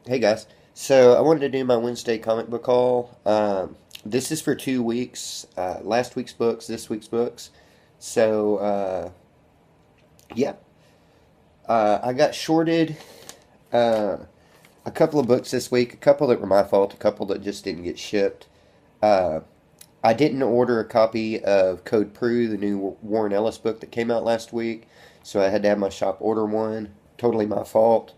Hey guys. So I wanted to do my Wednesday comic book haul. This is for 2 weeks. Last week's books, this week's books. So yeah, I got shorted uh, a couple of books this week. A couple that were my fault. A couple that just didn't get shipped. Uh, I didn't order a copy of Code Prue, the new Warren Ellis book that came out last week. So I had to have my shop order one. Totally my fault.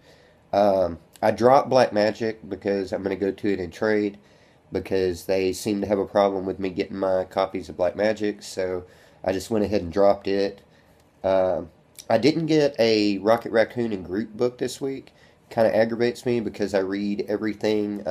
I dropped Black Magic because I'm going to go to it in trade because they seem to have a problem with me getting my copies of Black Magic, so I just went ahead and dropped it. Um, I didn't get a Rocket Raccoon and Groot book this week. Kind of aggravates me because I read everything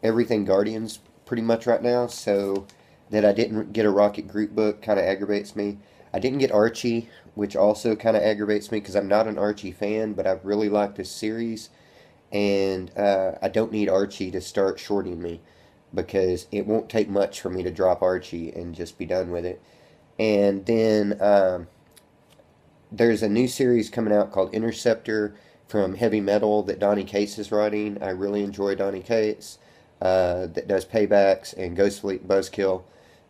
Guardians pretty much right now, so that I didn't get a Rocket Groot book kind of aggravates me. I didn't get Archie, which also kind of aggravates me because I'm not an Archie fan, but I really like this series, and I don't need Archie to start shorting me because it won't take much for me to drop Archie and just be done with it. And then there's a new series coming out called Interceptor from Heavy Metal that Donny Cates is writing. I really enjoy Donny Cates, that does Paybacks and Ghost Fleet, Buzzkill,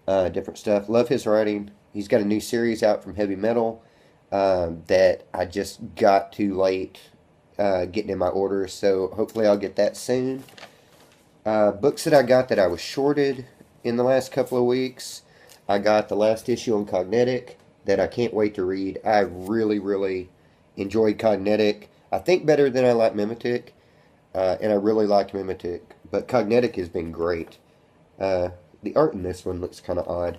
different stuff. Love his writing. He's got a new series out from Heavy Metal that I just got too late getting in my order, so hopefully I'll get that soon. Books that I got that I was shorted in the last couple of weeks. I got the last issue on Cognetic that I can't wait to read. I really, really enjoyed Cognetic. I think better than I like Mimetic, and I really like Mimetic, but Cognetic has been great. The art in this one looks kind of odd.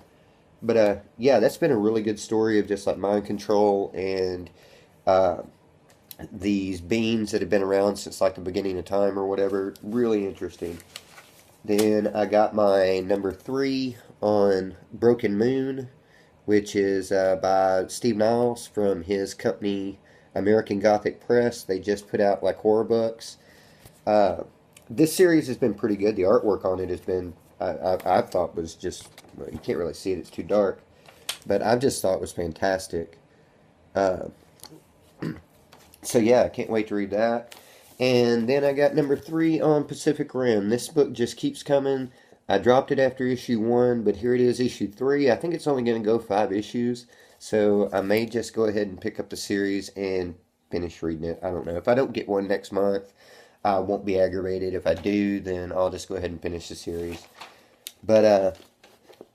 But yeah, that's been a really good story of just like mind control and uh, these beings that have been around since like the beginning of time or whatever. Really interesting. Then I got my number 3 on Broken Moon, which is by Steve Niles from his company American Gothic Press. They just put out like horror books. Uh, this series has been pretty good. The artwork on it has been, I thought was just, well, you can't really see it, it's too dark. But I just thought it was fantastic. Uh, so yeah, I can't wait to read that. And then I got number 3 on Pacific Rim. This book just keeps coming. I dropped it after issue 1, but here it is, issue 3. I think it's only going to go 5 issues. So I may just go ahead and pick up the series and finish reading it. I don't know. If I don't get one next month, I won't be aggravated. If I do, then I'll just go ahead and finish the series. But,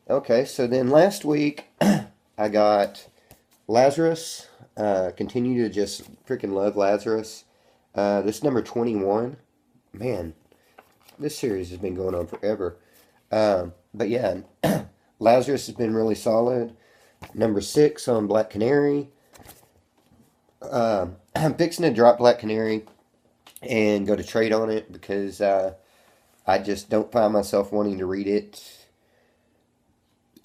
okay, so then last week I got Lazarus. Continue to just freaking love Lazarus. This number 21. Man, this series has been going on forever. But yeah, Lazarus has been really solid. Number 6 on Black Canary. I'm fixing to drop Black Canary and go to trade on it because I just don't find myself wanting to read it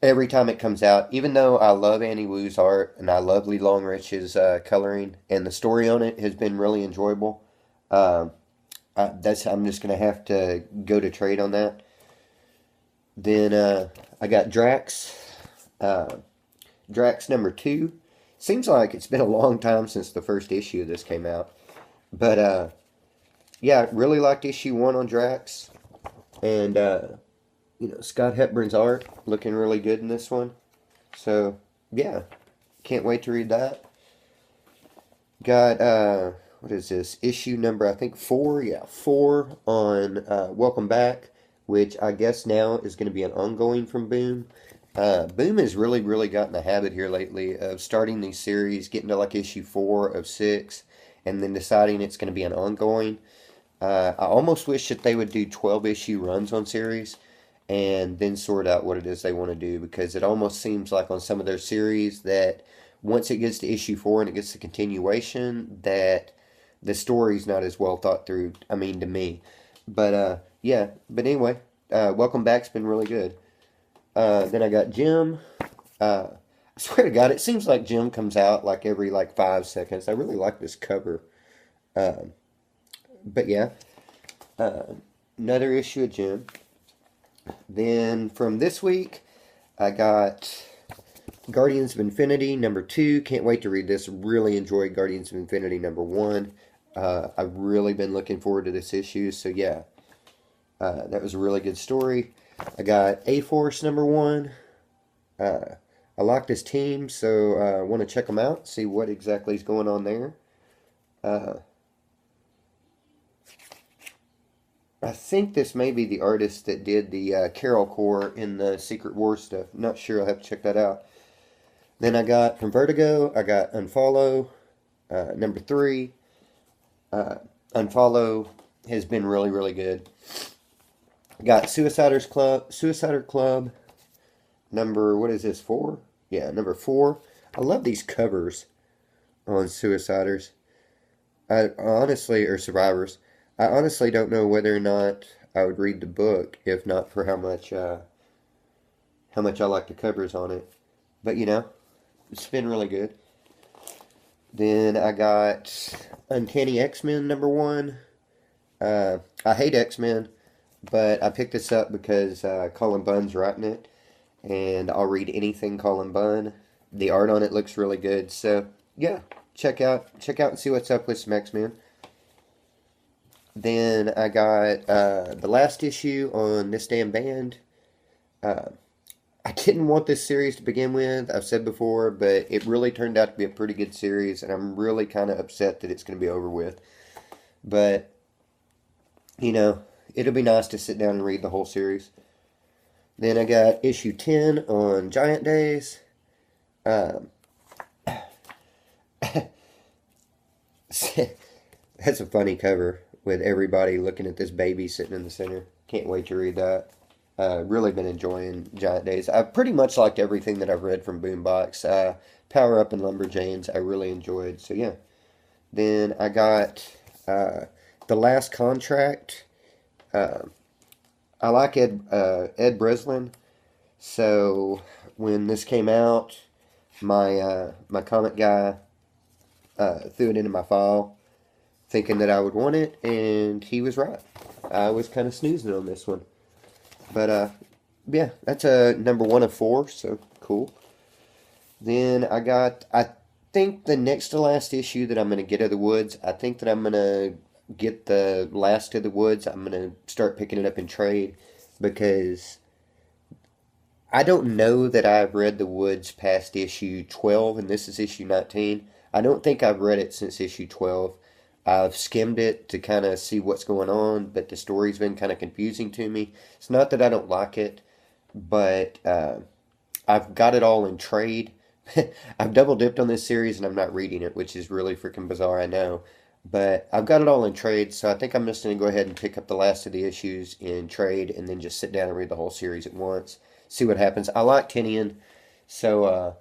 every time it comes out. Even though I love Annie Wu's art and I love Lee Longrich's coloring, and the story on it has been really enjoyable. Um, I'm just gonna have to go to trade on that. Then I got Drax. Uh, Drax number 2. Seems like it's been a long time since the first issue of this came out. But yeah, really liked issue 1 on Drax. And Scott Hepburn's art looking really good in this one. So yeah, can't wait to read that. Got what is this? Issue number I think 4. Yeah, 4 on Welcome Back, which I guess now is going to be an ongoing from Boom. Boom has really, really gotten the habit here lately of starting these series, getting to like issue 4 of 6, and then deciding it's going to be an ongoing. I almost wish that they would do 12 issue runs on series and then sort out what it is they want to do, because it almost seems like on some of their series that once it gets to issue 4 and it gets to continuation, that the story's not as well thought through, I mean, to me. But yeah, but anyway, Welcome Back's been really good. Then I got Jim. I swear to God, it seems like Jim comes out like every like 5 seconds. I really like this cover. Um, but yeah, uh, another issue of Jim. Then from this week, I got Guardians of Infinity number 2. Can't wait to read this. Really enjoyed Guardians of Infinity number 1. I've really been looking forward to this issue. So yeah, that was a really good story. I got A-Force #1. Uh, I like this team, so I want to check them out, see what exactly is going on there. Uh, I think this may be the artist that did the Carol Corps in the Secret War stuff. Not sure. I'll have to check that out. Then I got from Vertigo, I got Unfollow, #3. Uh, Unfollow has been really, really good. I got Suicider Club, what is this, 4? Yeah, #4. I love these covers on Suiciders. I honestly, or Survivors, I honestly don't know whether or not I would read the book if not for how much I like the covers on it. But it's been really good. Then I got Uncanny X-Men #1. I hate X-Men, but I picked this up because Colin Bunn's writing it, and I'll read anything Colin Bunn. The art on it looks really good, so yeah, check out and see what's up with some X-Men. Then I got the last issue on This Damn Band. I didn't want this series to begin with, I've said before, but it really turned out to be a pretty good series, and I'm really kind of upset that it's going to be over with. But, it'll be nice to sit down and read the whole series. Then I got issue 10 on Giant Days. That's a funny cover with everybody looking at this baby sitting in the center. Can't wait to read that. Really been enjoying Giant Days. I've pretty much liked everything that I've read from Boombox. Power Up and Lumberjanes I really enjoyed. So yeah. Then I got The Last Contract. I like Ed Breslin. So when this came out, my comic guy threw it into my file, thinking that I would want it, and he was right. I was kind of snoozing on this one. But, yeah, that's a #1 of 4, so cool. Then I think the next to last issue that I'm going to get of the Woods, I think that I'm going to get the last of the Woods. I'm going to start picking it up in trade, because I don't know that I've read the Woods past issue 12, and this is issue 19. I don't think I've read it since issue 12. I've skimmed it to kind of see what's going on, but the story's been kind of confusing to me. It's not that I don't like it, but I've got it all in trade. I've double dipped on this series and I'm not reading it, which is really freaking bizarre, I know. But I've got it all in trade, so I think I'm just going to go ahead and pick up the last of the issues in trade and then just sit down and read the whole series at once. See what happens. I like Tinian, so,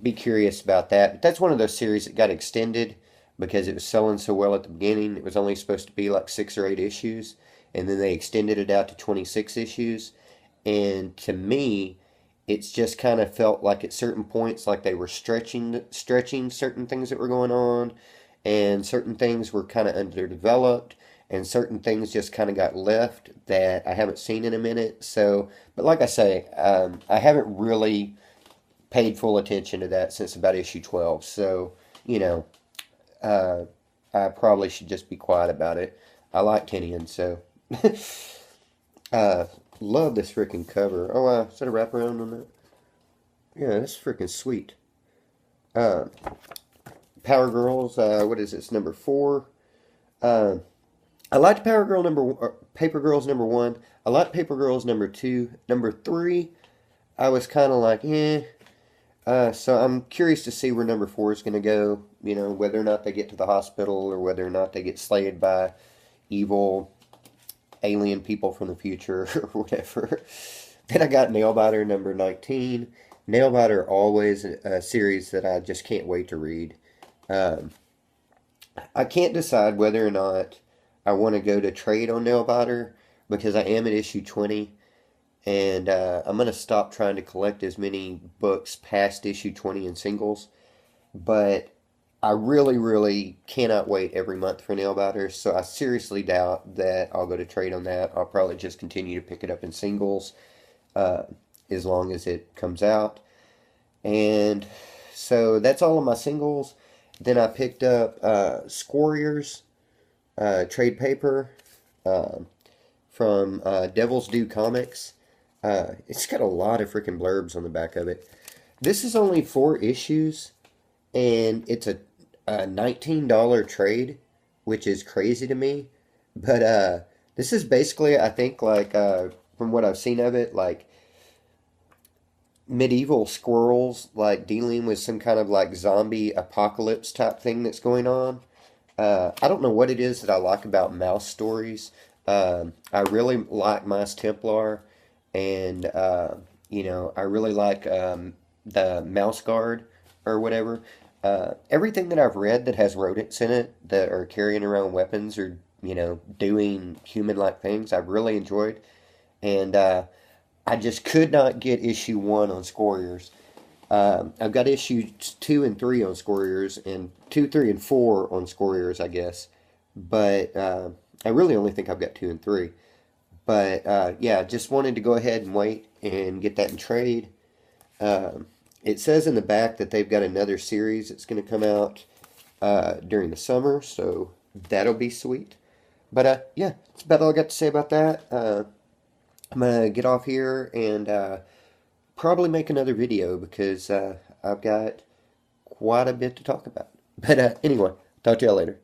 be curious about that. But that's one of those series that got extended because it was selling so well at the beginning. It was only supposed to be like 6 or 8 issues, and then they extended it out to 26 issues. And to me, it's just kind of felt like at certain points like they were stretching certain things that were going on, and certain things were kind of underdeveloped, and certain things just kind of got left that I haven't seen in a minute. So, but like I say, I haven't really paid full attention to that since about issue 12. So, I probably should just be quiet about it. I like Tinian, so. Love this freaking cover. Oh, is that a wraparound on that? Yeah, that's freaking sweet. Power Girls, what is this, #4? I liked Paper Girls #1. I liked Paper Girls #2. #3, I was kind of like, eh. So I'm curious to see where #4 is going to go. Whether or not they get to the hospital or whether or not they get slayed by evil alien people from the future or whatever. Then I got Nailbiter #19. Nailbiter, always a series that I just can't wait to read. I can't decide whether or not I want to go to trade on Nailbiter because I am at issue 20. And I'm going to stop trying to collect as many books past issue 20 in singles. But I really, really cannot wait every month for Nailbiter. So I seriously doubt that I'll go to trade on that. I'll probably just continue to pick it up in singles as long as it comes out. And so that's all of my singles. Then I picked up Squarriors trade paper um, from Devil's Due Comics. It's got a lot of freaking blurbs on the back of it. This is only 4 issues, and it's a $19 trade, which is crazy to me. But this is basically, I think, like from what I've seen of it, like medieval squirrels, like dealing with some kind of like zombie apocalypse type thing that's going on. I don't know what it is that I like about mouse stories. I really like Mice Templar, and I really like the Mouse Guard or whatever. Everything that I've read that has rodents in it that are carrying around weapons or doing human-like things, I've really enjoyed, and I just could not get issue 1 on Squarriors. I've got issues 2 and 3 on Squarriors, and 2, 3, and 4 on Squarriors, I guess. But I really only think I've got 2 and 3. But yeah, just wanted to go ahead and wait and get that in trade. It says in the back that they've got another series that's going to come out during the summer, so that'll be sweet. But yeah, that's about all I got to say about that. I'm going to get off here and probably make another video because I've got quite a bit to talk about. But anyway, talk to y'all later.